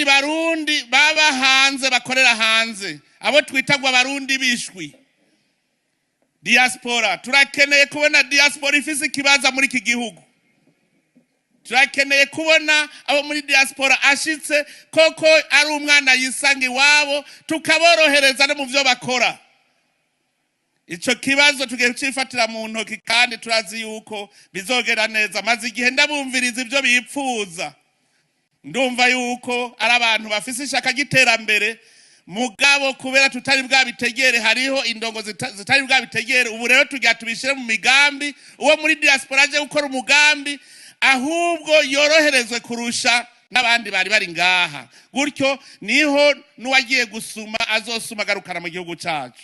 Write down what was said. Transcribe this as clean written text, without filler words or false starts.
n'abandi barundi baba hanze bakorera hanze abo twitagwa abarundi bishwi diaspora. Turakeneye kubona diaspora ifise ikibaza muri iki gihugu. Turakeneye kubona abo muri diaspora ashitse koko ari umwana yisanga iwabo tukaborohereza no mu byo bakora. Ico kibazo tugiye cifatira mu ntoki kandi turazi yuko bizogera neza. Maze igihe ndabumviriza ibyo bipfuza, ndumva yuko ari abantu bafise ishaka giterambere, mugabo kubera tutari bwabitegere hariho indongo zitari bwabitegere. Ubu rero tugiye tubishire mu migambi, uwo muri diaspora aje gukora umugambi ahubwo yoroherezwe kurusha n'abandi bari ngaha. Gutyo niho nuwagiye gusuma azosuma garukana mu gihugu cyacu.